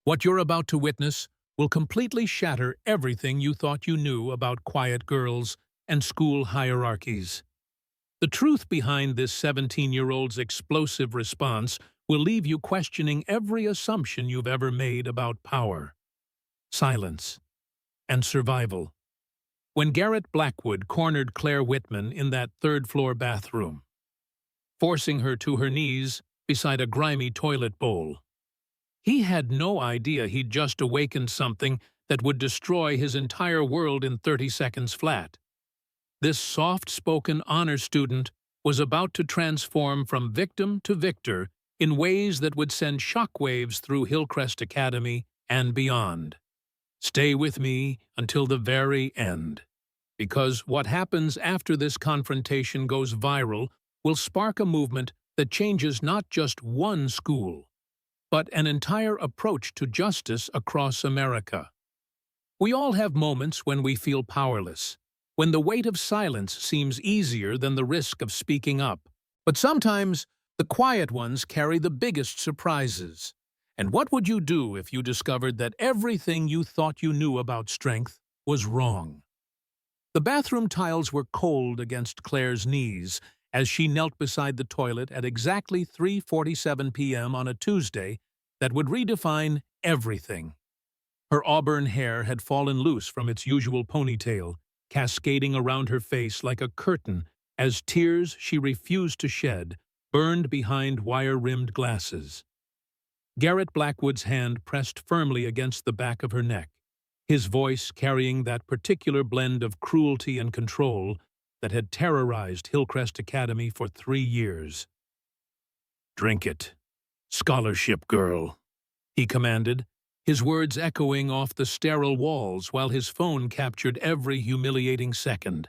What you're about to witness will completely shatter everything you thought you knew about quiet girls and school hierarchies. The truth behind this 17-year-old's explosive response will leave you questioning every assumption you've ever made about power, silence, and survival. When Garrett Blackwood cornered Claire Whitman in that third-floor bathroom, forcing her to her knees beside a grimy toilet bowl, he had no idea he'd just awakened something that would destroy his entire world in 30 seconds flat. This soft-spoken honor student was about to transform from victim to victor in ways that would send shockwaves through Hillrest Academy and beyond. Stay with me until the very end, because what happens after this confrontation goes viral will spark a movement that changes not just one school, but an entire approach to justice across America. We all have moments when we feel powerless, when the weight of silence seems easier than the risk of speaking up. But sometimes, the quiet ones carry the biggest surprises. And what would you do if you discovered that everything you thought you knew about strength was wrong? The bathroom tiles were cold against Claire's knees as she knelt beside the toilet at exactly 3:47 p.m. on a Tuesday that would redefine everything. Her auburn hair had fallen loose from its usual ponytail, cascading around her face like a curtain as tears she refused to shed burned behind wire-rimmed glasses. Garrett Blackwood's hand pressed firmly against the back of her neck, his voice carrying that particular blend of cruelty and control that had terrorized Hillrest Academy for 3 years. "Drink it, scholarship girl," he commanded, his words echoing off the sterile walls while his phone captured every humiliating second.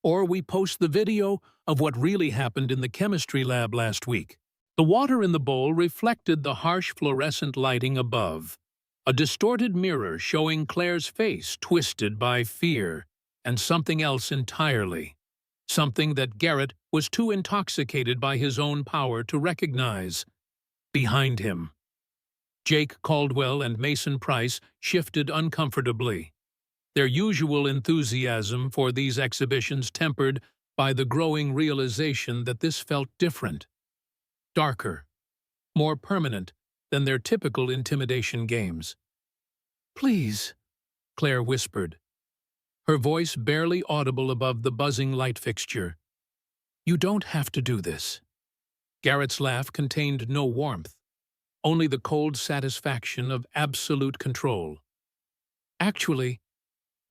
Or we post the video of what really happened in the chemistry lab last week. The water in the bowl reflected the harsh fluorescent lighting above, a distorted mirror showing Claire's face twisted by fear and something else entirely, something that Garrett was too intoxicated by his own power to recognize. Behind him, Jake Caldwell and Mason Price shifted uncomfortably, their usual enthusiasm for these exhibitions tempered by the growing realization that this felt different, darker, more permanent than their typical intimidation games. "Please," Claire whispered, her voice barely audible above the buzzing light fixture. "You don't have to do this." Garrett's laugh contained no warmth, only the cold satisfaction of absolute control. "Actually,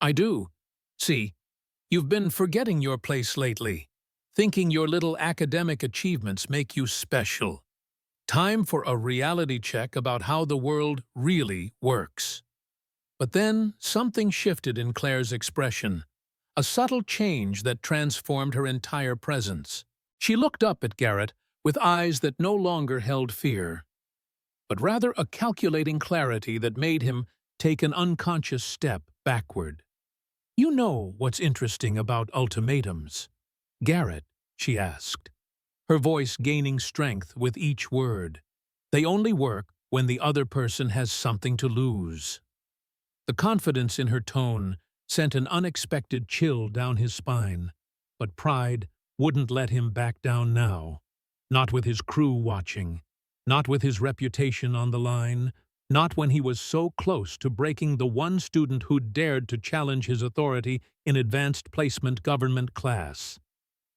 I do. See, you've been forgetting your place lately, thinking your little academic achievements make you special. Time for a reality check about how the world really works." But then something shifted in Claire's expression, a subtle change that transformed her entire presence. She looked up at Garrett with eyes that no longer held fear, but rather a calculating clarity that made him take an unconscious step backward. "You know what's interesting about ultimatums, Garrett?" she asked, her voice gaining strength with each word. "They only work when the other person has something to lose." The confidence in her tone sent an unexpected chill down his spine, but pride wouldn't let him back down now. Not with his crew watching, not with his reputation on the line, not when he was so close to breaking the one student who'd dared to challenge his authority in advanced placement government class.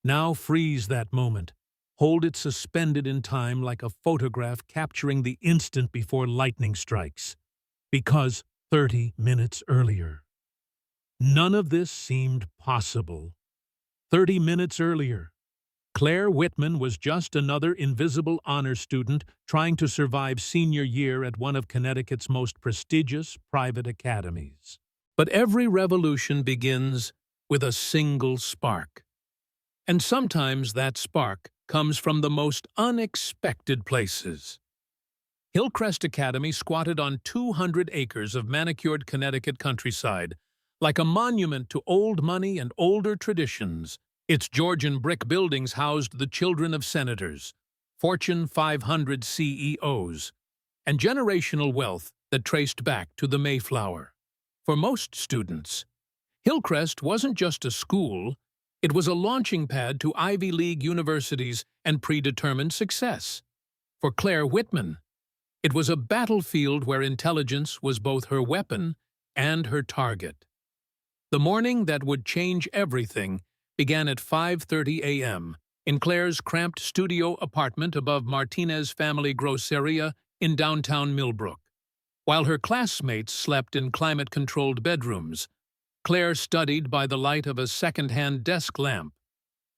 Now freeze that moment. Hold it suspended in time like a photograph capturing the instant before lightning strikes. Because 30 minutes earlier, none of this seemed possible. 30 minutes earlier, Claire Whitman was just another invisible honor student trying to survive senior year at one of Connecticut's most prestigious private academies. But every revolution begins with a single spark. And sometimes that spark comes from the most unexpected places. Hillrest Academy squatted on 200 acres of manicured Connecticut countryside, like a monument to old money and older traditions. Its Georgian brick buildings housed the children of senators, Fortune 500 CEOs, and generational wealth that traced back to the Mayflower. For most students, Hillrest wasn't just a school, it was a launching pad to Ivy League universities and predetermined success. For Claire Whitman, it was a battlefield where intelligence was both her weapon and her target. The morning that would change everything began at 5:30 a.m. in Claire's cramped studio apartment above Martinez Family Groceria in downtown Millbrook. While her classmates slept in climate-controlled bedrooms, Claire studied by the light of a second-hand desk lamp.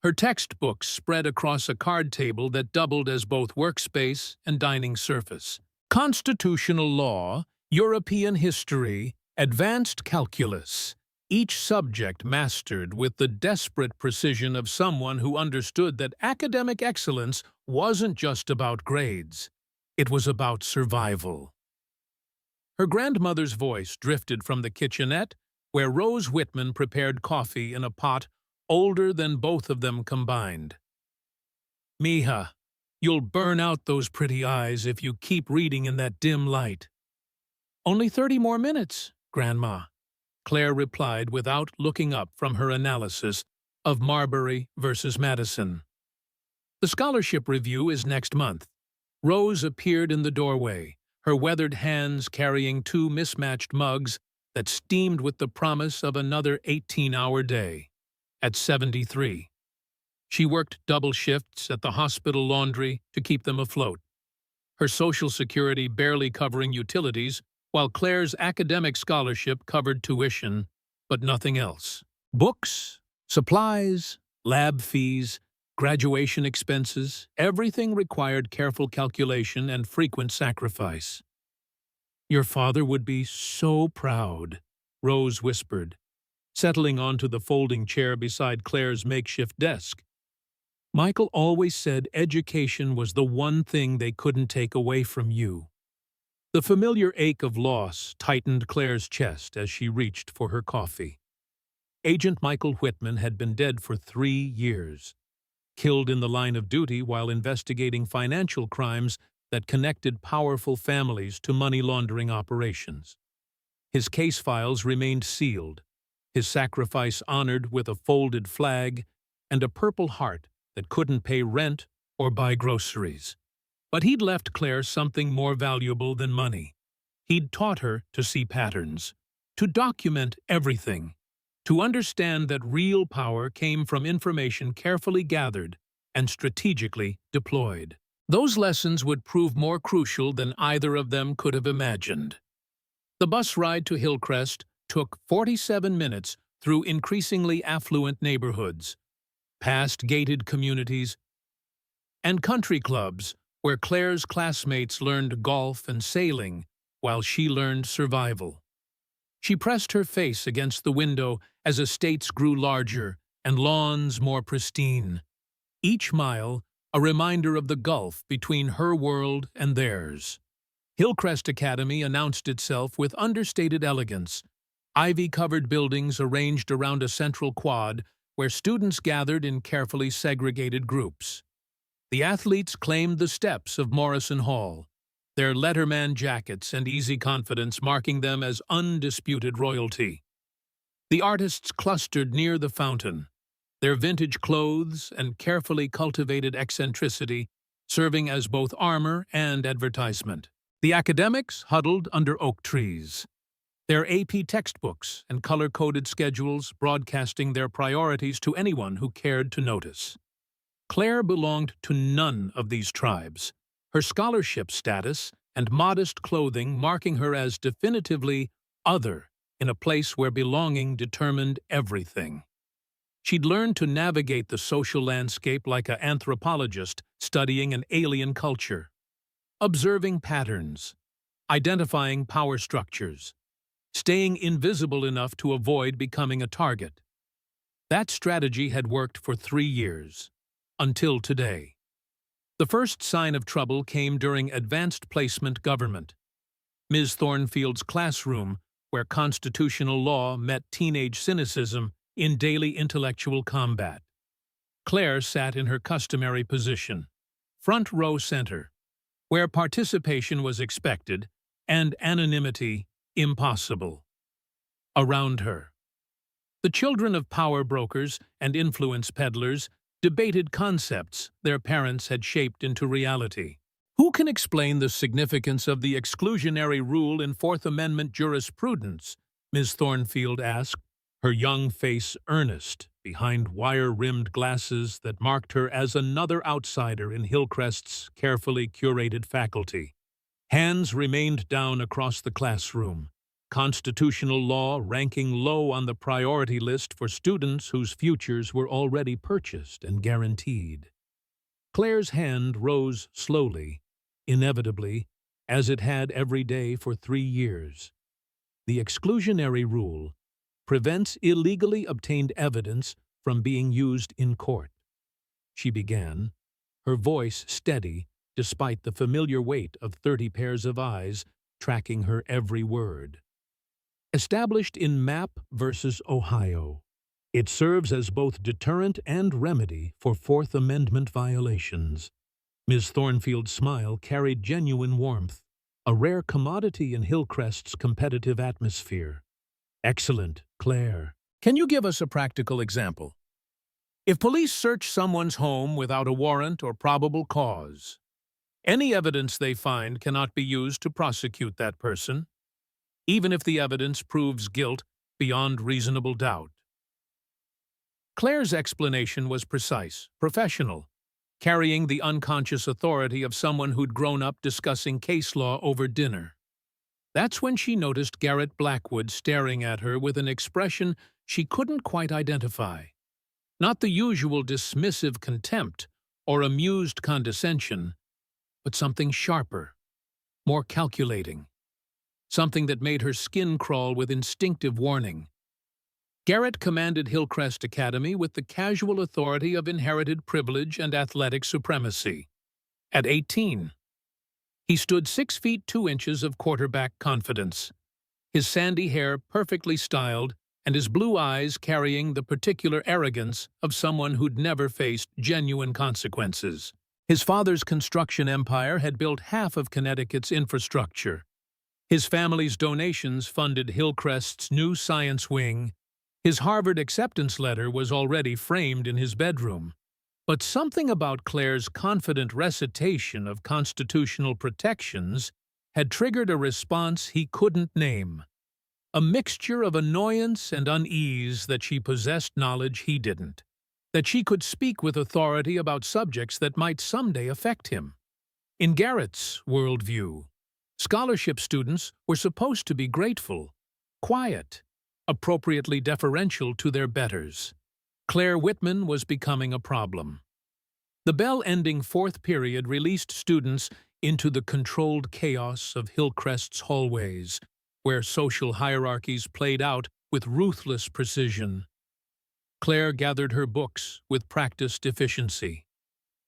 Her textbooks spread across a card table that doubled as both workspace and dining surface. Constitutional law, European history, advanced calculus, each subject mastered with the desperate precision of someone who understood that academic excellence wasn't just about grades. It was about survival. Her grandmother's voice drifted from the kitchenette, where Rose Whitman prepared coffee in a pot older than both of them combined. "Mija, you'll burn out those pretty eyes if you keep reading in that dim light." "Only 30 more minutes, Grandma," Claire replied without looking up from her analysis of Marbury versus Madison. "The scholarship review is next month." Rose appeared in the doorway, her weathered hands carrying 2 mismatched mugs that steamed with the promise of another 18-hour day. At 73, she worked double shifts at the hospital laundry to keep them afloat, her Social Security barely covering utilities, while Claire's academic scholarship covered tuition, but nothing else. Books, supplies, lab fees, graduation expenses, everything required careful calculation and frequent sacrifice. "Your father would be so proud," Rose whispered, settling onto the folding chair beside Claire's makeshift desk. "Michael always said education was the one thing they couldn't take away from you." The familiar ache of loss tightened Claire's chest as she reached for her coffee. Agent Michael Whitman had been dead for 3 years, killed in the line of duty while investigating financial crimes that connected powerful families to money laundering operations. His case files remained sealed, his sacrifice honored with a folded flag and a Purple Heart that couldn't pay rent or buy groceries. But he'd left Claire something more valuable than money. He'd taught her to see patterns, to document everything, to understand that real power came from information carefully gathered and strategically deployed. Those lessons would prove more crucial than either of them could have imagined. The bus ride to Hillrest took 47 minutes through increasingly affluent neighborhoods, past gated communities, and country clubs where Claire's classmates learned golf and sailing while she learned survival. She pressed her face against the window as estates grew larger and lawns more pristine. Each mile, a reminder of the gulf between her world and theirs. Hillrest Academy announced itself with understated elegance, ivy-covered buildings arranged around a central quad where students gathered in carefully segregated groups. The athletes claimed the steps of Morrison Hall, their letterman jackets and easy confidence marking them as undisputed royalty. The artists clustered near the fountain, their vintage clothes and carefully cultivated eccentricity serving as both armor and advertisement. The academics huddled under oak trees, their AP textbooks and color-coded schedules broadcasting their priorities to anyone who cared to notice. Claire belonged to none of these tribes, her scholarship status and modest clothing marking her as definitively other in a place where belonging determined everything. She'd learned to navigate the social landscape like an anthropologist studying an alien culture, observing patterns, identifying power structures, staying invisible enough to avoid becoming a target. That strategy had worked for 3 years, until today. The first sign of trouble came during advanced placement government, Ms. Thornfield's classroom, where constitutional law met teenage cynicism in daily intellectual combat. Claire sat in her customary position, front row center, where participation was expected and anonymity impossible. Around her, the children of power brokers and influence peddlers debated concepts their parents had shaped into reality. Who can explain the significance of the exclusionary rule in Fourth Amendment jurisprudence? Ms. Thornfield asked, her young face earnest behind wire-rimmed glasses that marked her as another outsider in Hillcrest's carefully curated faculty. Hands remained down across the classroom, constitutional law ranking low on the priority list for students whose futures were already purchased and guaranteed. Claire's hand rose slowly, inevitably, as it had every day for 3 years. The exclusionary rule prevents illegally obtained evidence from being used in court. She began, her voice steady despite the familiar weight of 30 pairs of eyes tracking her every word. Established in Mapp versus Ohio, it serves as both deterrent and remedy for Fourth Amendment violations. Ms. Thornfield's smile carried genuine warmth, a rare commodity in Hillcrest's competitive atmosphere. Excellent, Claire. Can you give us a practical example? If police search someone's home without a warrant or probable cause, any evidence they find cannot be used to prosecute that person, even if the evidence proves guilt beyond reasonable doubt. Claire's explanation was precise, professional, carrying the unconscious authority of someone who'd grown up discussing case law over dinner. That's when she noticed Garrett Blackwood staring at her with an expression she couldn't quite identify. Not the usual dismissive contempt or amused condescension, but something sharper, more calculating, something that made her skin crawl with instinctive warning. Garrett commanded Hillcrest Academy with the casual authority of inherited privilege and athletic supremacy. At 18, he stood 6 feet 2 inches of quarterback confidence, his sandy hair perfectly styled and his blue eyes carrying the particular arrogance of someone who'd never faced genuine consequences. His father's construction empire had built half of Connecticut's infrastructure. His family's donations funded Hillcrest's new science wing. His Harvard acceptance letter was already framed in his bedroom. But something about Claire's confident recitation of constitutional protections had triggered a response he couldn't name. A mixture of annoyance and unease that she possessed knowledge he didn't, that she could speak with authority about subjects that might someday affect him. In Garrett's worldview, scholarship students were supposed to be grateful, quiet, appropriately deferential to their betters. Claire Whitman was becoming a problem. The bell-ending 4th period released students into the controlled chaos of Hillcrest's hallways, where social hierarchies played out with ruthless precision. Claire gathered her books with practiced efficiency,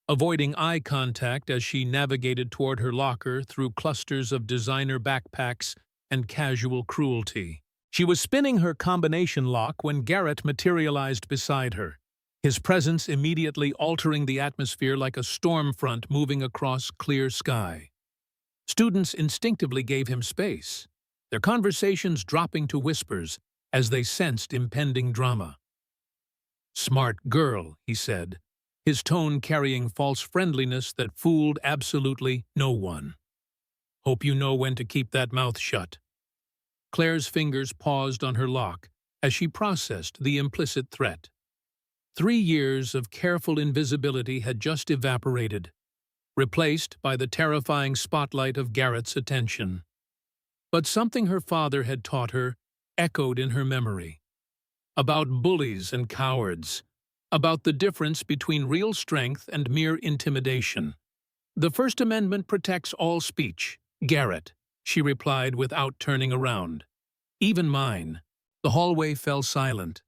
avoiding eye contact as she navigated toward her locker through clusters of designer backpacks and casual cruelty. She was spinning her combination lock when Garrett materialized beside her, his presence immediately altering the atmosphere like a storm front moving across clear sky. Students instinctively gave him space, their conversations dropping to whispers as they sensed impending drama. "Smart girl," he said, his tone carrying false friendliness that fooled absolutely no one. "Hope you know when to keep that mouth shut." Claire's fingers paused on her lock as she processed the implicit threat. 3 years of careful invisibility had just evaporated, replaced by the terrifying spotlight of Garrett's attention. But something her father had taught her echoed in her memory. About bullies and cowards, about the difference between real strength and mere intimidation. "The First Amendment protects all speech, Garrett," she replied without turning around. "Even mine." The hallway fell silent,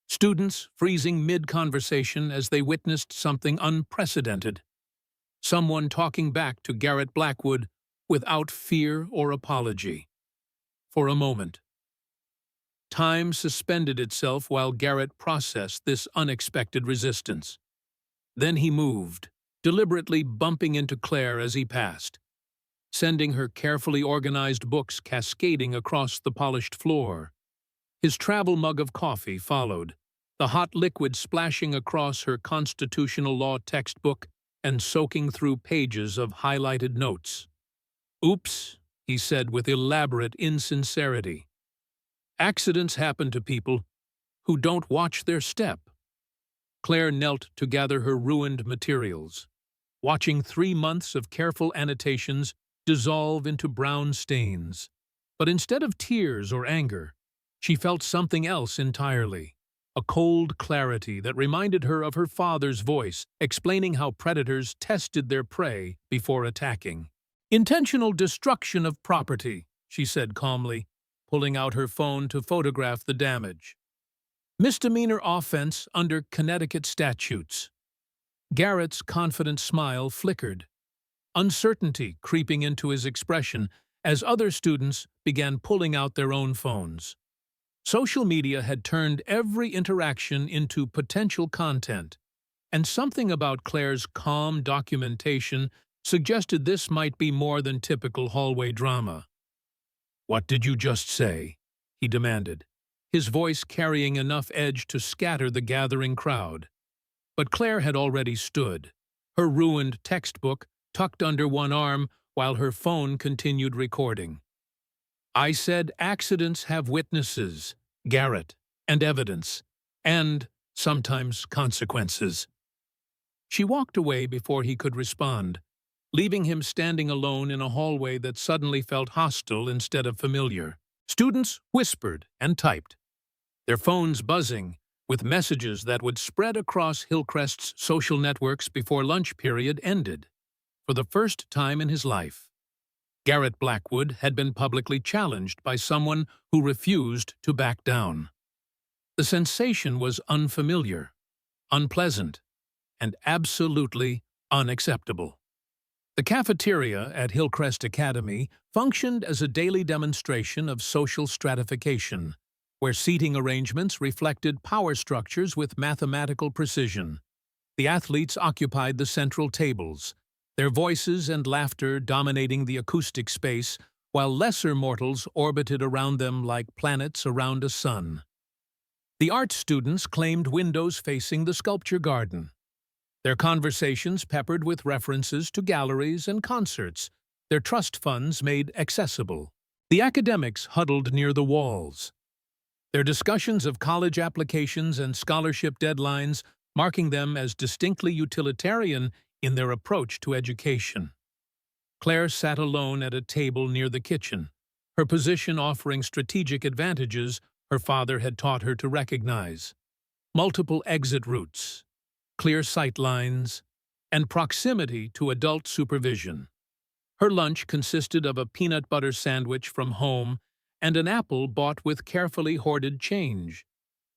students freezing mid-conversation as they witnessed something unprecedented. Someone talking back to Garrett Blackwood without fear or apology. For a moment, time suspended itself while Garrett processed this unexpected resistance. Then he moved, deliberately bumping into Claire as he passed. sending her carefully organized books cascading across the polished floor. His travel mug of coffee followed, the hot liquid splashing across her constitutional law textbook and soaking through pages of highlighted notes. "Oops," he said with elaborate insincerity. "Accidents happen to people who don't watch their step." Claire knelt to gather her ruined materials, watching 3 months of careful annotations dissolve into brown stains. But instead of tears or anger, she felt something else entirely, a cold clarity that reminded her of her father's voice explaining how predators tested their prey before attacking. "Intentional destruction of property," she said calmly, pulling out her phone to photograph the damage. "Misdemeanor offense under Connecticut statutes." Garrett's confident smile flickered, uncertainty creeping into his expression as other students began pulling out their own phones. Social media had turned every interaction into potential content, and something about Claire's calm documentation suggested this might be more than typical hallway drama. "What did you just say?" he demanded, his voice carrying enough edge to scatter the gathering crowd. But Claire had already stood, her ruined textbook tucked under one arm while her phone continued recording. "I said accidents have witnesses, Garrett, and evidence, and sometimes consequences." She walked away before he could respond, leaving him standing alone in a hallway that suddenly felt hostile instead of familiar. Students whispered and typed, their phones buzzing with messages that would spread across Hillcrest's social networks before lunch period ended. For the first time in his life, Garrett Blackwood had been publicly challenged by someone who refused to back down. The sensation was unfamiliar, unpleasant, and absolutely unacceptable. The cafeteria at Hillcrest Academy functioned as a daily demonstration of social stratification, where seating arrangements reflected power structures with mathematical precision. The athletes occupied the central tables, their voices and laughter dominating the acoustic space, while lesser mortals orbited around them like planets around a sun. The art students claimed windows facing the sculpture garden, their conversations peppered with references to galleries and concerts, their trust funds made accessible. The academics huddled near the walls, their discussions of college applications and scholarship deadlines marking them as distinctly utilitarian in their approach to education. Claire sat alone at a table near the kitchen, her position offering strategic advantages her father had taught her to recognize: multiple exit routes, clear sight lines, and proximity to adult supervision. Her lunch consisted of a peanut butter sandwich from home and an apple bought with carefully hoarded change,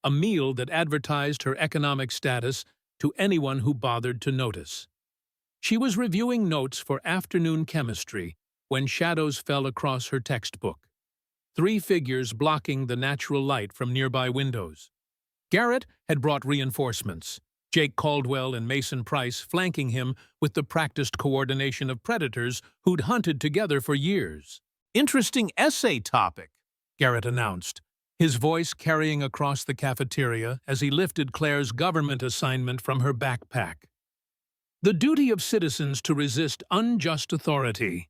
a meal that advertised her economic status to anyone who bothered to notice. She was reviewing notes for afternoon chemistry when shadows fell across her textbook, 3 figures blocking the natural light from nearby windows. Garrett had brought reinforcements, Jake Caldwell and Mason Price flanking him with the practiced coordination of predators who'd hunted together for years. "Interesting essay topic," Garrett announced, his voice carrying across the cafeteria as he lifted Claire's government assignment from her backpack. "The duty of citizens to resist unjust authority."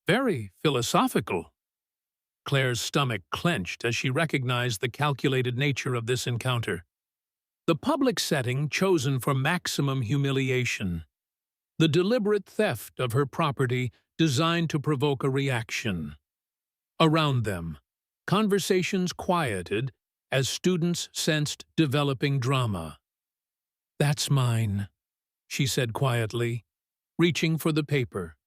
Very philosophical. Claire's stomach clenched as she recognized the calculated nature of this encounter. The public setting chosen for maximum humiliation. The deliberate theft of her property designed to provoke a reaction. Around them, conversations quieted as students sensed developing drama. "That's mine," she said quietly, reaching for the paper.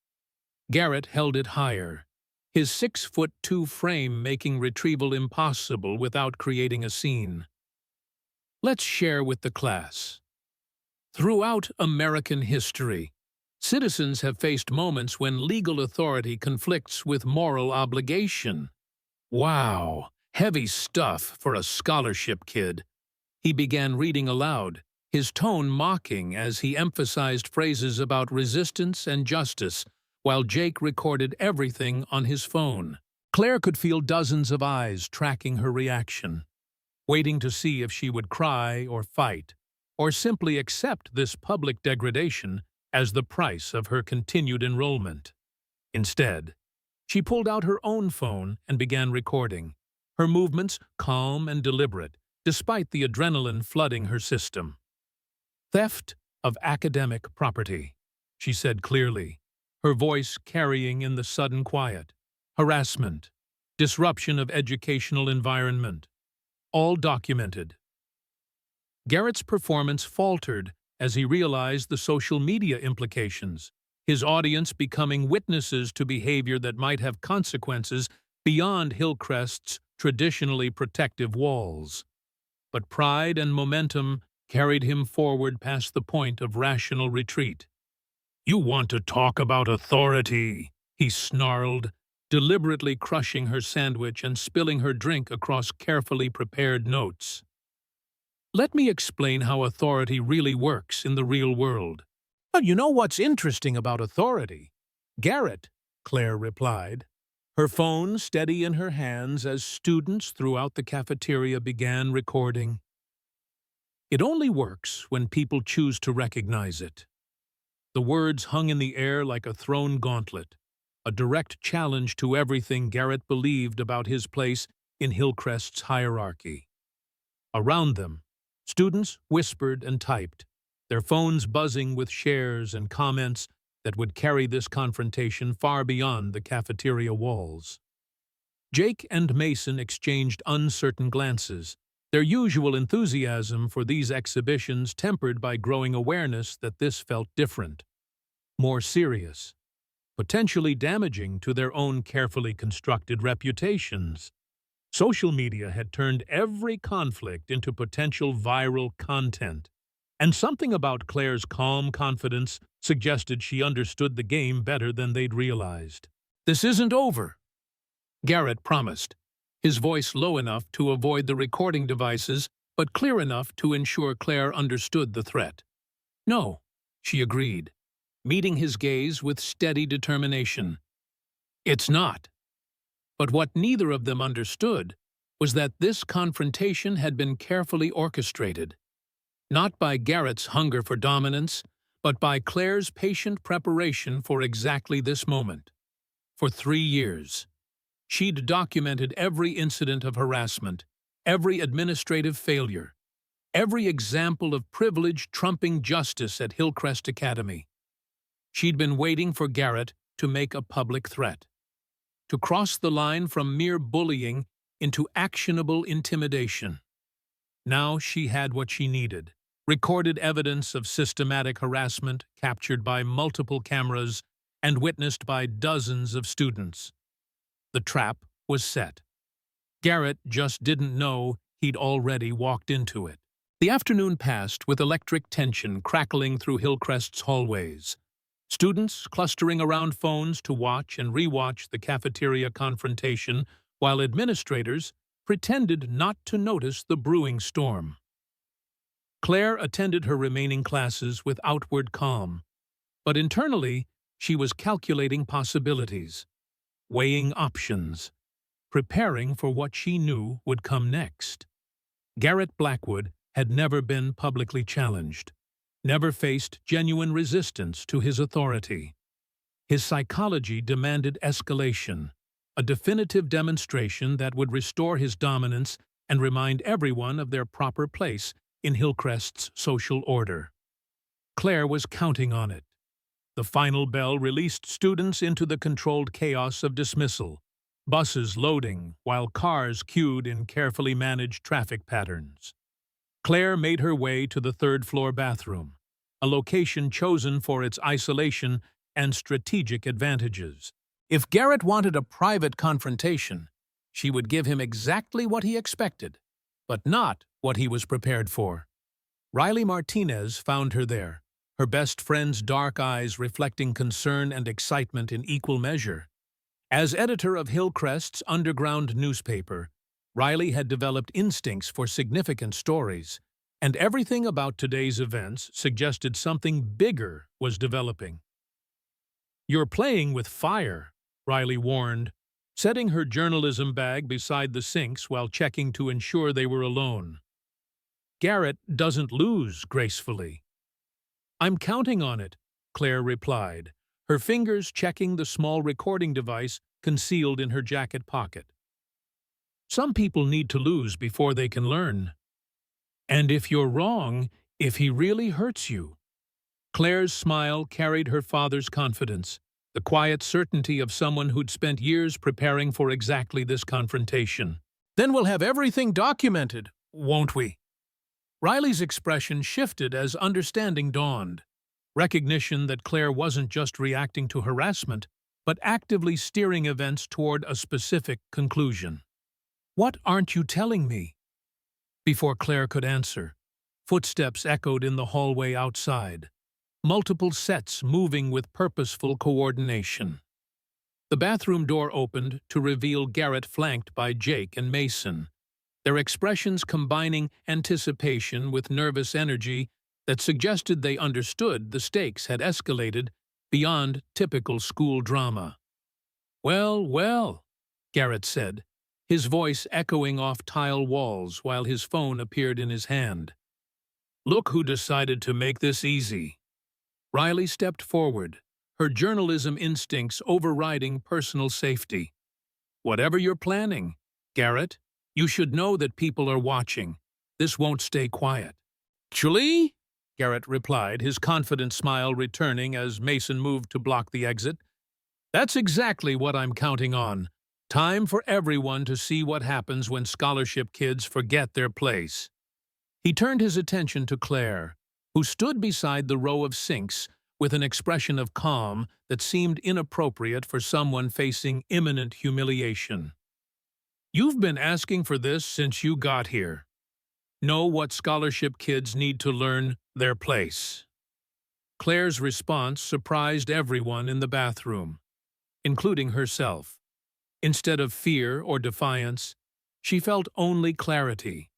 Garrett held it higher, his 6'2" frame making retrieval impossible without creating a scene. "Let's share with the class. Throughout American history, citizens have faced moments when legal authority conflicts with moral obligation." Wow, heavy stuff for a scholarship kid. He began reading aloud, his tone mocking as he emphasized phrases about resistance and justice while Jake recorded everything on his phone. Claire could feel dozens of eyes tracking her reaction, waiting to see if she would cry or fight, or simply accept this public degradation as the price of her continued enrollment. Instead, she pulled out her own phone and began recording, her movements calm and deliberate, despite the adrenaline flooding her system. "Theft of academic property," she said clearly, her voice carrying in the sudden quiet. "Harassment, disruption of educational environment, all documented." Garrett's performance faltered as he realized the social media implications, his audience becoming witnesses to behavior that might have consequences beyond Hillcrest's traditionally protective walls. But pride and momentum carried him forward past the point of rational retreat. "You want to talk about authority," he snarled, deliberately crushing her sandwich and spilling her drink across carefully prepared notes. "Let me explain how authority really works in the real world." "But you know what's interesting about authority, Garrett," Claire replied, her phone steady in her hands as students throughout the cafeteria began recording. "It only works when people choose to recognize it." The words hung in the air like a thrown gauntlet, a direct challenge to everything Garrett believed about his place in Hillcrest's hierarchy. Around them, students whispered and typed, their phones buzzing with shares and comments that would carry this confrontation far beyond the cafeteria walls. Jake and Mason exchanged uncertain glances, their usual enthusiasm for these exhibitions tempered by growing awareness that this felt different, more serious, potentially damaging to their own carefully constructed reputations. Social media had turned every conflict into potential viral content, and something about Claire's calm confidence suggested she understood the game better than they'd realized. "This isn't over," Garrett promised, his voice low enough to avoid the recording devices but clear enough to ensure Claire understood the threat. "No," she agreed, meeting his gaze with steady determination. "It's not." But what neither of them understood was that this confrontation had been carefully orchestrated, not by Garrett's hunger for dominance, but by Claire's patient preparation for exactly this moment. For 3 years, she'd documented every incident of harassment, every administrative failure, every example of privilege trumping justice at Hillcrest Academy. She'd been waiting for Garrett to make a public threat, to cross the line from mere bullying into actionable intimidation. Now she had what she needed: recorded evidence of systematic harassment captured by multiple cameras and witnessed by dozens of students. The trap was set. Garrett just didn't know he'd already walked into it. The afternoon passed with electric tension crackling through Hillcrest's hallways, students clustering around phones to watch and rewatch the cafeteria confrontation, while administrators pretended not to notice the brewing storm. Claire attended her remaining classes with outward calm, but internally she was calculating possibilities, weighing options, preparing for what she knew would come next. Garrett Blackwood had never been publicly challenged, never faced genuine resistance to his authority. His psychology demanded escalation, a definitive demonstration that would restore his dominance and remind everyone of their proper place in Hillcrest's social order. Claire was counting on it. The final bell released students into the controlled chaos of dismissal, buses loading while cars queued in carefully managed traffic patterns. Claire made her way to the third-floor bathroom, a location chosen for its isolation and strategic advantages. If Garrett wanted a private confrontation, she would give him exactly what he expected, but not what he was prepared for. Riley Martinez found her there, her best friend's dark eyes reflecting concern and excitement in equal measure. As editor of Hillcrest's underground newspaper, Riley had developed instincts for significant stories, and everything about today's events suggested something bigger was developing. "You're playing with fire," Riley warned, setting her journalism bag beside the sinks while checking to ensure they were alone. "Garrett doesn't lose gracefully." "I'm counting on it," Claire replied, her fingers checking the small recording device concealed in her jacket pocket. "Some people need to lose before they can learn. And if you're wrong, if he really hurts you." Claire's smile carried her father's confidence, the quiet certainty of someone who'd spent years preparing for exactly this confrontation. "Then we'll have everything documented, won't we?" Riley's expression shifted as understanding dawned, recognition that Claire wasn't just reacting to harassment, but actively steering events toward a specific conclusion. "What aren't you telling me?" Before Claire could answer, footsteps echoed in the hallway outside, multiple sets moving with purposeful coordination. The bathroom door opened to reveal Garrett flanked by Jake and Mason, their expressions combining anticipation with nervous energy that suggested they understood the stakes had escalated beyond typical school drama. "Well, well," Garrett said, his voice echoing off tile walls while his phone appeared in his hand. "Look who decided to make this easy." Riley stepped forward, her journalism instincts overriding personal safety. "Whatever you're planning, Garrett, you should know that people are watching. This won't stay quiet." "Actually," Garrett replied, his confident smile returning as Mason moved to block the exit, "that's exactly what I'm counting on. Time for everyone to see what happens when scholarship kids forget their place." He turned his attention to Claire, who stood beside the row of sinks with an expression of calm that seemed inappropriate for someone facing imminent humiliation. "You've been asking for this since you got here. Know what scholarship kids need to learn their place." Claire's response surprised everyone in the bathroom, including herself. Instead of fear or defiance, she felt only clarity,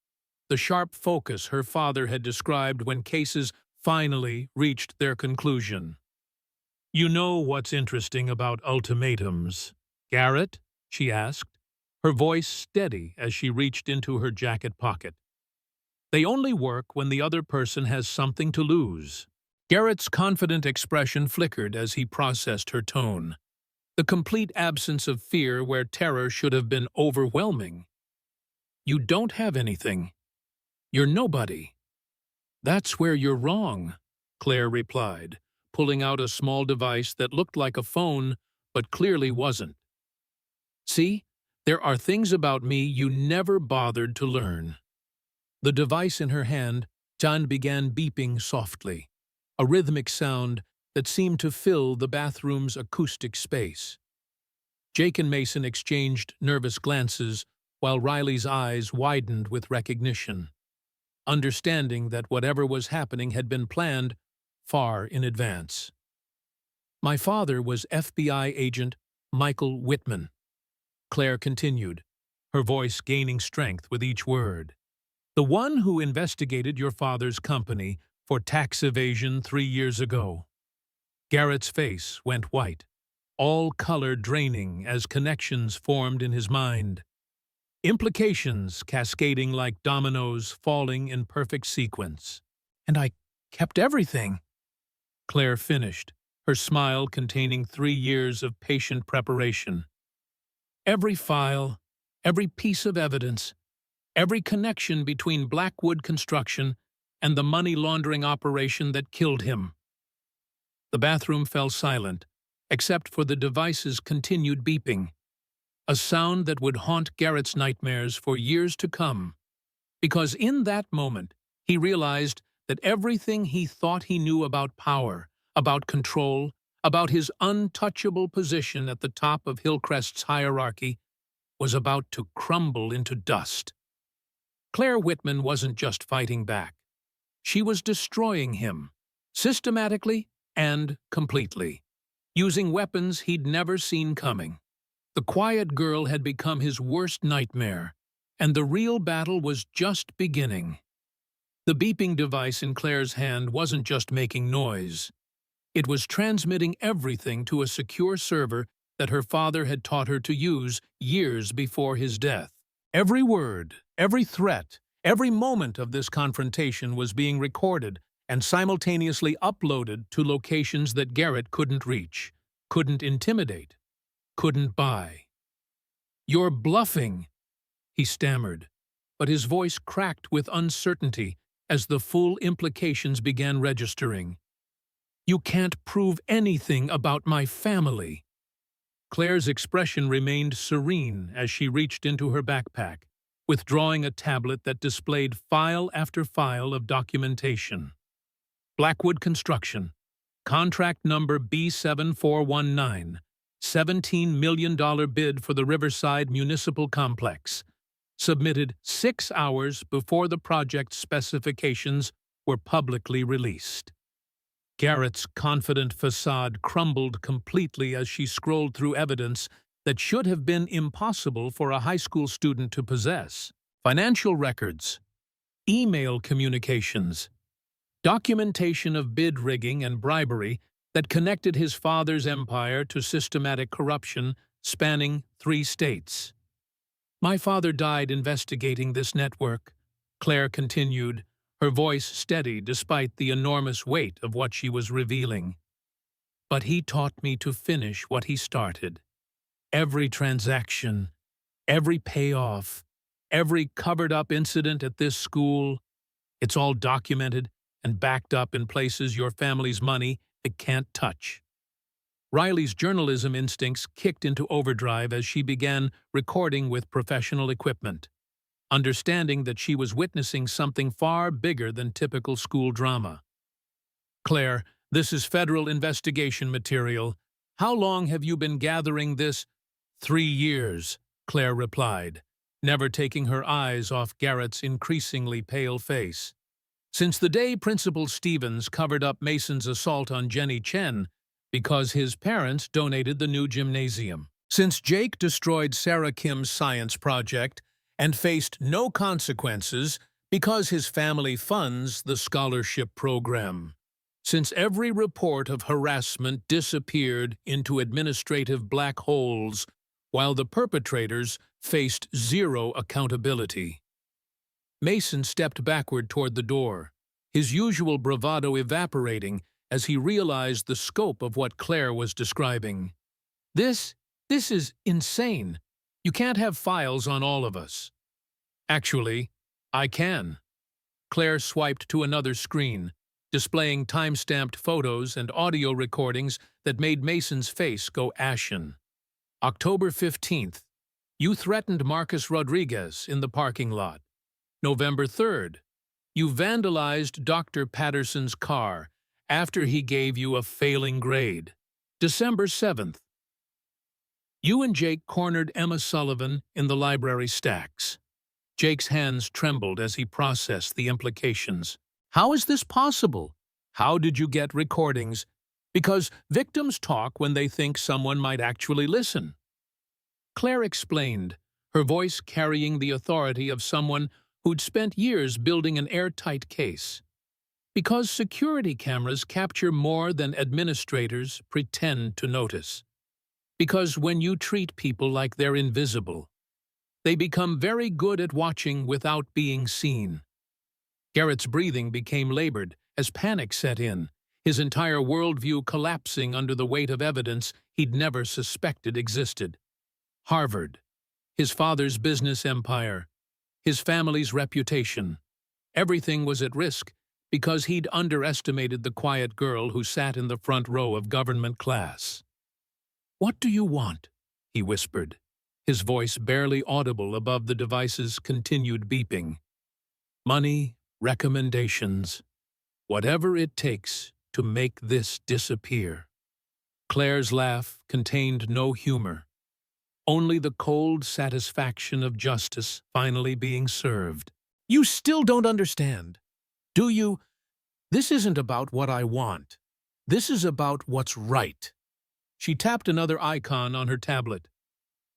the sharp focus her father had described when cases finally reached their conclusion. "You know what's interesting about ultimatums, Garrett?" she asked, her voice steady as she reached into her jacket pocket. "They only work when the other person has something to lose." Garrett's confident expression flickered as he processed her tone, the complete absence of fear where terror should have been overwhelming. "You don't have anything. You're nobody." "That's where you're wrong," Claire replied, pulling out a small device that looked like a phone but clearly wasn't. "See, there are things about me you never bothered to learn." The device in her hand, John began beeping softly, a rhythmic sound that seemed to fill the bathroom's acoustic space. Jake and Mason exchanged nervous glances while Riley's eyes widened with recognition, understanding that whatever was happening had been planned far in advance. "My father was FBI agent Michael Whitman," Claire continued, her voice gaining strength with each word. "The one who investigated your father's company for tax evasion 3 years ago." Garrett's face went white, all color draining as connections formed in his mind, implications cascading like dominoes falling in perfect sequence. "And I kept everything," Claire finished, her smile containing 3 years of patient preparation. "Every file, every piece of evidence, every connection between Blackwood Construction and the money laundering operation that killed him." The bathroom fell silent, except for the device's continued beeping, a sound that would haunt Garrett's nightmares for years to come, because in that moment he realized that everything he thought he knew about power, about control, about his untouchable position at the top of Hillcrest's hierarchy, was about to crumble into dust. Claire Whitman wasn't just fighting back. She was destroying him, systematically and completely, using weapons he'd never seen coming. The quiet girl had become his worst nightmare, and the real battle was just beginning. The beeping device in Claire's hand wasn't just making noise. It was transmitting everything to a secure server that her father had taught her to use years before his death. Every word, every threat, every moment of this confrontation was being recorded and simultaneously uploaded to locations that Garrett couldn't reach, couldn't intimidate, couldn't buy. "You're bluffing," he stammered, but his voice cracked with uncertainty as the full implications began registering. "You can't prove anything about my family." Claire's expression remained serene as she reached into her backpack, withdrawing a tablet that displayed file after file of documentation. Blackwood Construction, contract number B7419, $17 million bid for the Riverside Municipal Complex, submitted 6 hours before the project specifications were publicly released. Garrett's confident facade crumbled completely as she scrolled through evidence that should have been impossible for a high school student to possess. Financial records, email communications, documentation of bid rigging and bribery that connected his father's empire to systematic corruption spanning 3 states. "My father died investigating this network," Claire continued, her voice steady despite the enormous weight of what she was revealing. "But he taught me to finish what he started. Every transaction, every payoff, every covered-up incident at this school, it's all documented and backed up in places your family's money it can't touch." Riley's journalism instincts kicked into overdrive as she began recording with professional equipment, understanding that she was witnessing something far bigger than typical school drama. "Claire, this is federal investigation material. How long have you been gathering this?" "3 years," Claire replied, never taking her eyes off Garrett's increasingly pale face. "Since the day Principal Stevens covered up Mason's assault on Jenny Chen because his parents donated the new gymnasium. Since Jake destroyed Sarah Kim's science project and faced no consequences because his family funds the scholarship program. Since every report of harassment disappeared into administrative black holes while the perpetrators faced zero accountability." Mason stepped backward toward the door, his usual bravado evaporating as he realized the scope of what Claire was describing. This is insane. You can't have files on all of us." "Actually, I can." Claire swiped to another screen, displaying time-stamped photos and audio recordings that made Mason's face go ashen. "October 15th, you threatened Marcus Rodriguez in the parking lot. November 3rd, you vandalized Dr. Patterson's car after he gave you a failing grade. December 7th, you and Jake cornered Emma Sullivan in the library stacks." Jake's hands trembled as he processed the implications. "How is this possible? How did you get recordings? Because victims talk when they think someone might actually listen." Claire explained, her voice carrying the authority of someone who'd spent years building an airtight case. "Because security cameras capture more than administrators pretend to notice. Because when you treat people like they're invisible, they become very good at watching without being seen." Garrett's breathing became labored as panic set in, his entire worldview collapsing under the weight of evidence he'd never suspected existed. Harvard, his father's business empire, his family's reputation. Everything was at risk because he'd underestimated the quiet girl who sat in the front row of government class. "What do you want?" he whispered, his voice barely audible above the device's continued beeping. "Money, recommendations, whatever it takes to make this disappear." Claire's laugh contained no humor, only the cold satisfaction of justice finally being served. "You still don't understand, do you? This isn't about what I want. This is about what's right." She tapped another icon on her tablet,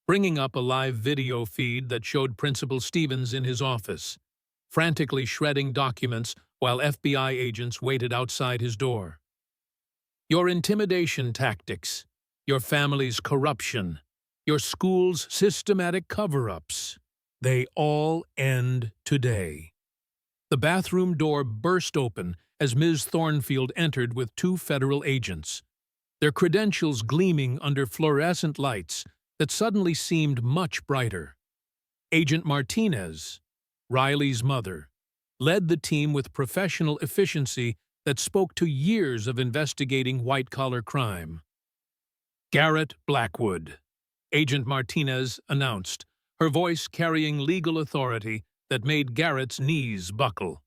bringing up a live video feed that showed Principal Stevens in his office, frantically shredding documents while FBI agents waited outside his door. Your intimidation tactics, your family's corruption, your school's systematic cover-ups, they all end today. The bathroom door burst open as Ms. Thornfield entered with two federal agents, their credentials gleaming under fluorescent lights that suddenly seemed much brighter. Agent Martinez, Riley's mother, led the team with professional efficiency that spoke to years of investigating white-collar crime. Garrett Blackwood, Agent Martinez announced, her voice carrying legal authority that made Garrett's knees buckle.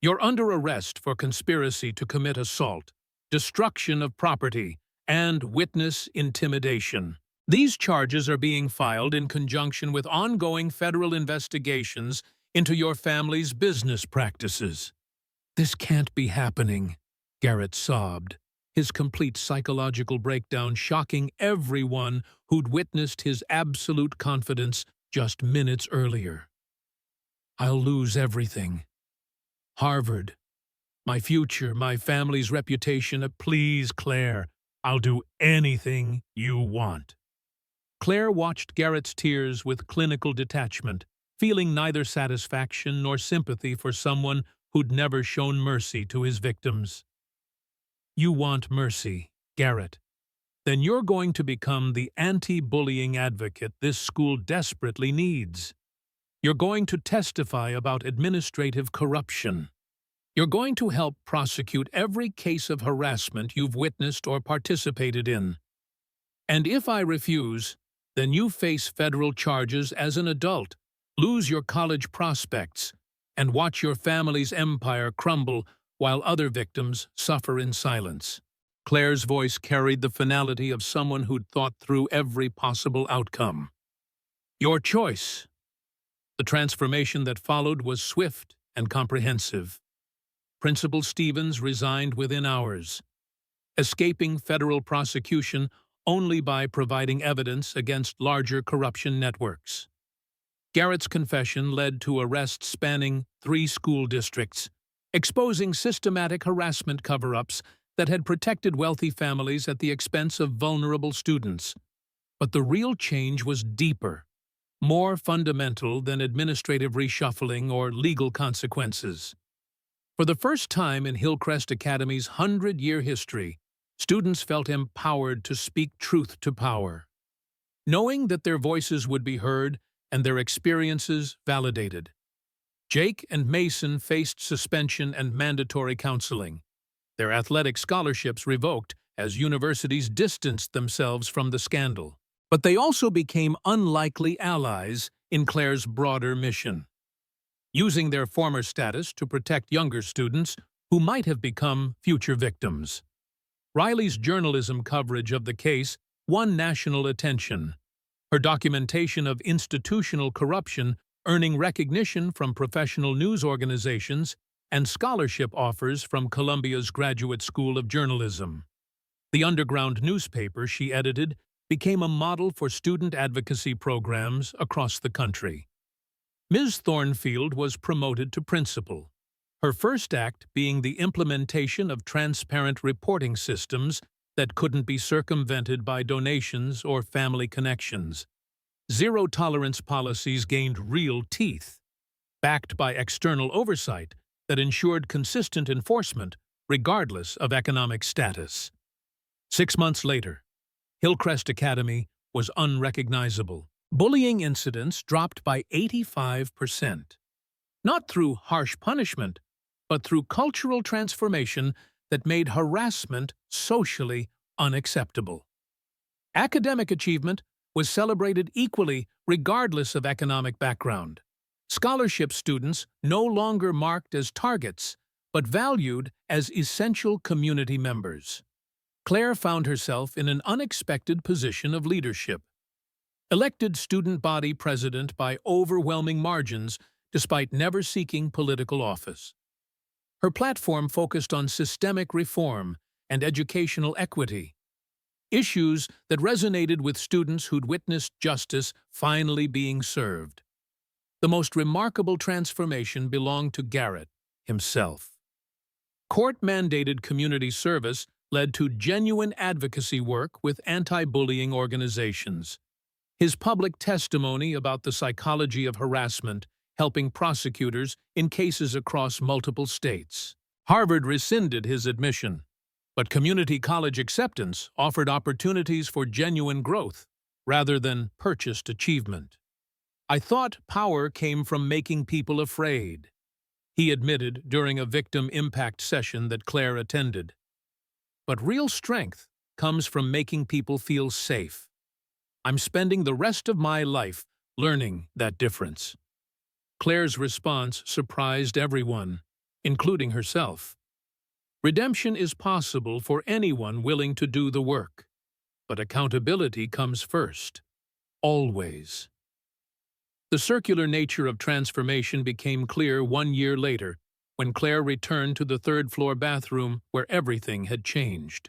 You're under arrest for conspiracy to commit assault, destruction of property, and witness intimidation. These charges are being filed in conjunction with ongoing federal investigations into your family's business practices. This can't be happening, Garrett sobbed, his complete psychological breakdown shocking everyone who'd witnessed his absolute confidence just minutes earlier. I'll lose everything. Harvard, my future, my family's reputation. Please, Claire, I'll do anything you want. Claire watched Garrett's tears with clinical detachment, feeling neither satisfaction nor sympathy for someone who'd never shown mercy to his victims. You want mercy, Garrett. Then you're going to become the anti-bullying advocate this school desperately needs. You're going to testify about administrative corruption. You're going to help prosecute every case of harassment you've witnessed or participated in. And if I refuse, then you face federal charges as an adult, lose your college prospects, and watch your family's empire crumble while other victims suffer in silence. Claire's voice carried the finality of someone who'd thought through every possible outcome. Your choice. The transformation that followed was swift and comprehensive. Principal Stevens resigned within hours, escaping federal prosecution only by providing evidence against larger corruption networks. Garrett's confession led to arrests spanning 3 school districts, exposing systematic harassment cover-ups that had protected wealthy families at the expense of vulnerable students. But the real change was deeper, more fundamental than administrative reshuffling or legal consequences. For the first time in Hillcrest Academy's 100-year history, students felt empowered to speak truth to power, knowing that their voices would be heard and their experiences validated. Jake and Mason faced suspension and mandatory counseling, their athletic scholarships revoked as universities distanced themselves from the scandal. But they also became unlikely allies in Claire's broader mission, using their former status to protect younger students who might have become future victims. Riley's journalism coverage of the case won national attention, her documentation of institutional corruption earning recognition from professional news organizations and scholarship offers from Columbia's Graduate School of Journalism. The underground newspaper she edited became a model for student advocacy programs across the country. Ms. Thornfield was promoted to principal, her first act being the implementation of transparent reporting systems that couldn't be circumvented by donations or family connections. Zero-tolerance policies gained real teeth, backed by external oversight that ensured consistent enforcement regardless of economic status. 6 months later, Hillcrest Academy was unrecognizable. Bullying incidents dropped by 85%, not through harsh punishment, but through cultural transformation that made harassment socially unacceptable. Academic achievement was celebrated equally regardless of economic background. Scholarship students no longer marked as targets, but valued as essential community members. Claire found herself in an unexpected position of leadership. Elected student body president by overwhelming margins despite never seeking political office. Her platform focused on systemic reform and educational equity, issues that resonated with students who'd witnessed justice finally being served. The most remarkable transformation belonged to Garrett himself. Court-mandated community service led to genuine advocacy work with anti-bullying organizations. His public testimony about the psychology of harassment helping prosecutors in cases across multiple states. Harvard rescinded his admission, but community college acceptance offered opportunities for genuine growth rather than purchased achievement. "I thought power came from making people afraid," he admitted during a victim impact session that Claire attended. "But real strength comes from making people feel safe. I'm spending the rest of my life learning that difference." Claire's response surprised everyone, including herself. Redemption is possible for anyone willing to do the work, but accountability comes first, always. The circular nature of transformation became clear 1 year later, when Claire returned to the third-floor bathroom where everything had changed.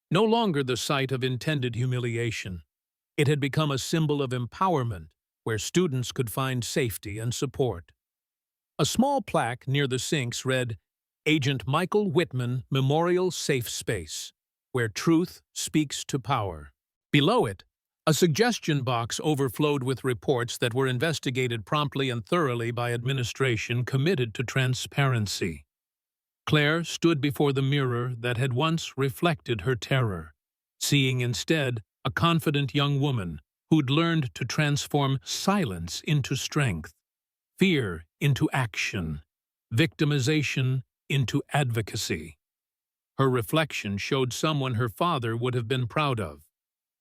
No longer the site of intended humiliation, it had become a symbol of empowerment where students could find safety and support. A small plaque near the sinks read, "Agent Michael Whitman Memorial Safe Space, where truth speaks to power." Below it, a suggestion box overflowed with reports that were investigated promptly and thoroughly by administration committed to transparency. Claire stood before the mirror that had once reflected her terror, seeing instead a confident young woman who'd learned to transform silence into strength, fear into action, victimization into advocacy. Her reflection showed someone her father would have been proud of,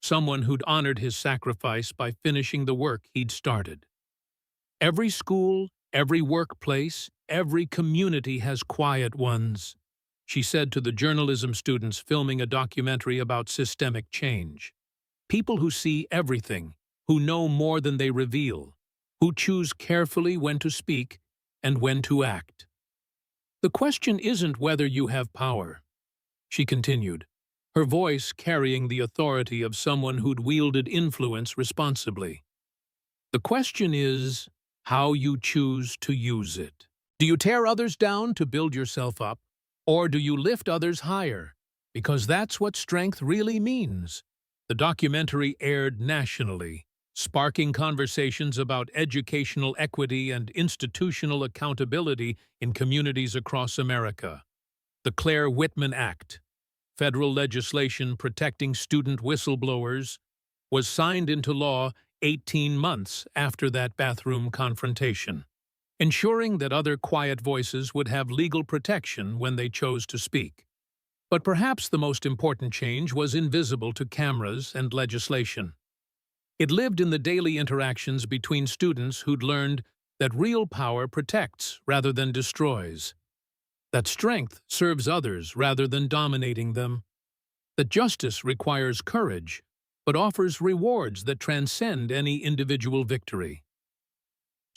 someone who'd honored his sacrifice by finishing the work he'd started. Every school, every workplace, every community has quiet ones, she said to the journalism students filming a documentary about systemic change. People who see everything, who know more than they reveal, who choose carefully when to speak and when to act. "The question isn't whether you have power," she continued, her voice carrying the authority of someone who'd wielded influence responsibly. "The question is how you choose to use it. Do you tear others down to build yourself up, or do you lift others higher? Because that's what strength really means." The documentary aired nationally, sparking conversations about educational equity and institutional accountability in communities across America. The Claire Whitman Act, federal legislation protecting student whistleblowers, was signed into law 18 months after that bathroom confrontation, ensuring that other quiet voices would have legal protection when they chose to speak. But perhaps the most important change was invisible to cameras and legislation. It lived in the daily interactions between students who'd learned that real power protects rather than destroys, that strength serves others rather than dominating them, that justice requires courage but offers rewards that transcend any individual victory.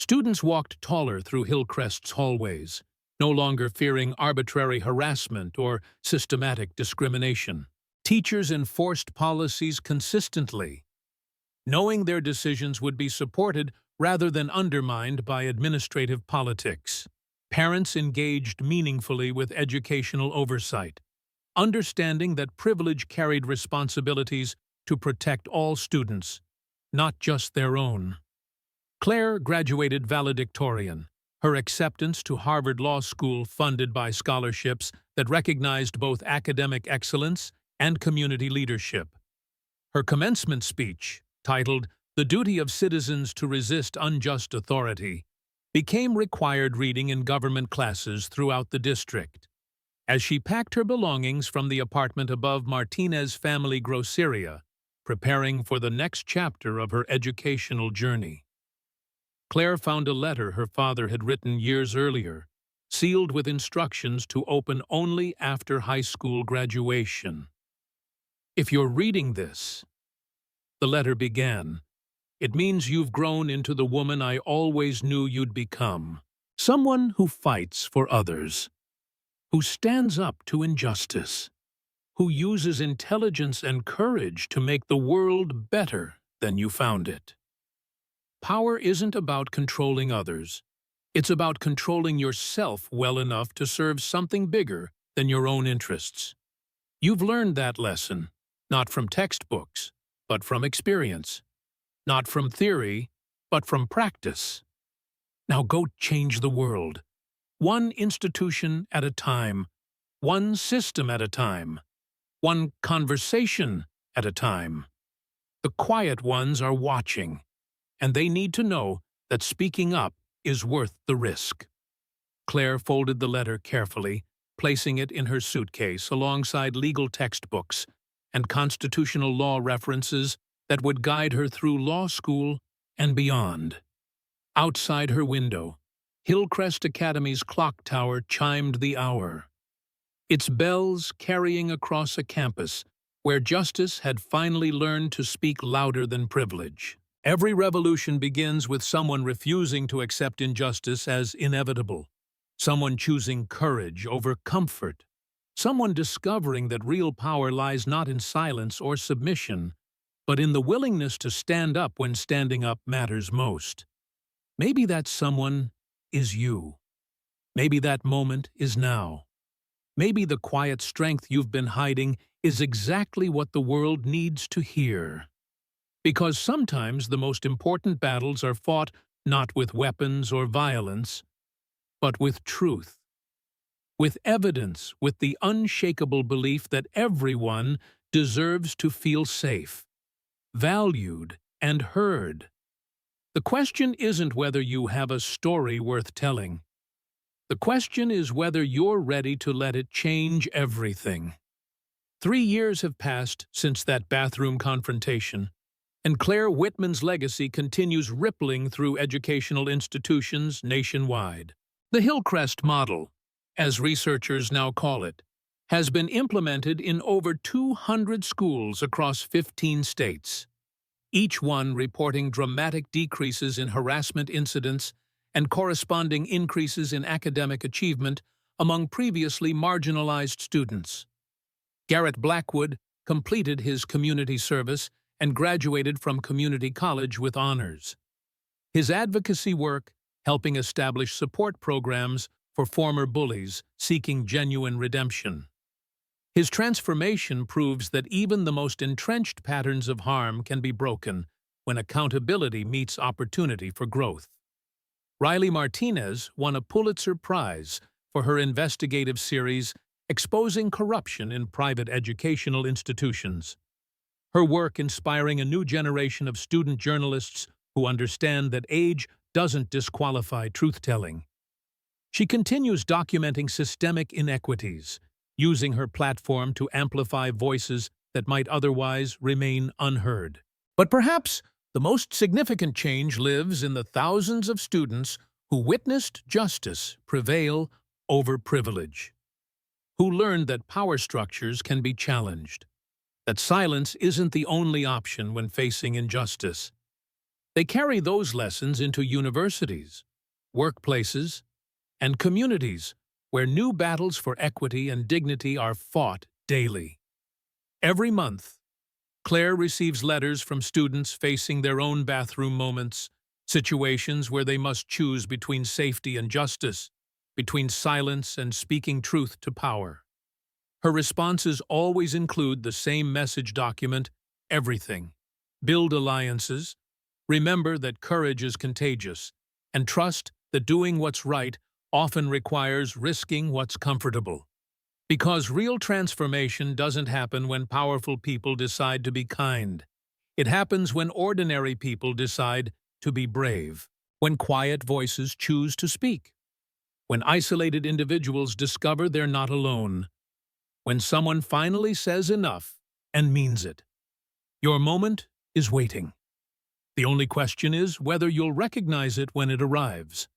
Students walked taller through Hillcrest's hallways, no longer fearing arbitrary harassment or systematic discrimination. Teachers enforced policies consistently, knowing their decisions would be supported rather than undermined by administrative politics. Parents engaged meaningfully with educational oversight, understanding that privilege carried responsibilities to protect all students, not just their own. Claire graduated valedictorian, her acceptance to Harvard Law School funded by scholarships that recognized both academic excellence and community leadership. Her commencement speech, titled "The Duty of Citizens to Resist Unjust Authority," became required reading in government classes throughout the district. As she packed her belongings from the apartment above Martinez Family Groceria, preparing for the next chapter of her educational journey, Claire found a letter her father had written years earlier, sealed with instructions to open only after high school graduation. "If you're reading this," the letter began, "it means you've grown into the woman I always knew you'd become. Someone who fights for others, who stands up to injustice, who uses intelligence and courage to make the world better than you found it. Power isn't about controlling others. It's about controlling yourself well enough to serve something bigger than your own interests. You've learned that lesson, not from textbooks, but from experience, not from theory, but from practice. Now go change the world, one institution at a time, one system at a time, one conversation at a time. The quiet ones are watching, and they need to know that speaking up is worth the risk. Claire folded the letter carefully, placing it in her suitcase alongside legal textbooks and constitutional law references that would guide her through law school and beyond. Outside her window, Hillcrest Academy's clock tower chimed the hour, its bells carrying across a campus where justice had finally learned to speak louder than privilege. Every revolution begins with someone refusing to accept injustice as inevitable, someone choosing courage over comfort, someone discovering that real power lies not in silence or submission, but in the willingness to stand up when standing up matters most. Maybe that someone is you. Maybe that moment is now. Maybe the quiet strength you've been hiding is exactly what the world needs to hear. Because sometimes the most important battles are fought not with weapons or violence, but with truth, with evidence, with the unshakable belief that everyone deserves to feel safe, valued, and heard. The question isn't whether you have a story worth telling. The question is whether you're ready to let it change everything. 3 years have passed since that bathroom confrontation, and Claire Whitman's legacy continues rippling through educational institutions nationwide. The Hillcrest model, as researchers now call it, has been implemented in over 200 schools across 15 states, each one reporting dramatic decreases in harassment incidents and corresponding increases in academic achievement among previously marginalized students. Garrett Blackwood completed his community service and graduated from community college with honors. His advocacy work, helping establish support programs for former bullies seeking genuine redemption. His transformation proves that even the most entrenched patterns of harm can be broken when accountability meets opportunity for growth. Riley Martinez won a Pulitzer Prize for her investigative series exposing corruption in private educational institutions. Her work inspiring a new generation of student journalists who understand that age doesn't disqualify truth-telling. She continues documenting systemic inequities, using her platform to amplify voices that might otherwise remain unheard. But perhaps the most significant change lives in the thousands of students who witnessed justice prevail over privilege, who learned that power structures can be challenged, that silence isn't the only option when facing injustice. They carry those lessons into universities, workplaces, and communities where new battles for equity and dignity are fought daily. Every month, Claire receives letters from students facing their own bathroom moments, situations where they must choose between safety and justice, between silence and speaking truth to power. Her responses always include the same message document: everything. Build alliances, remember that courage is contagious, and trust that doing what's right often requires risking what's comfortable. Because real transformation doesn't happen when powerful people decide to be kind. It happens when ordinary people decide to be brave, when quiet voices choose to speak, when isolated individuals discover they're not alone, when someone finally says enough and means it. Your moment is waiting. The only question is whether you'll recognize it when it arrives.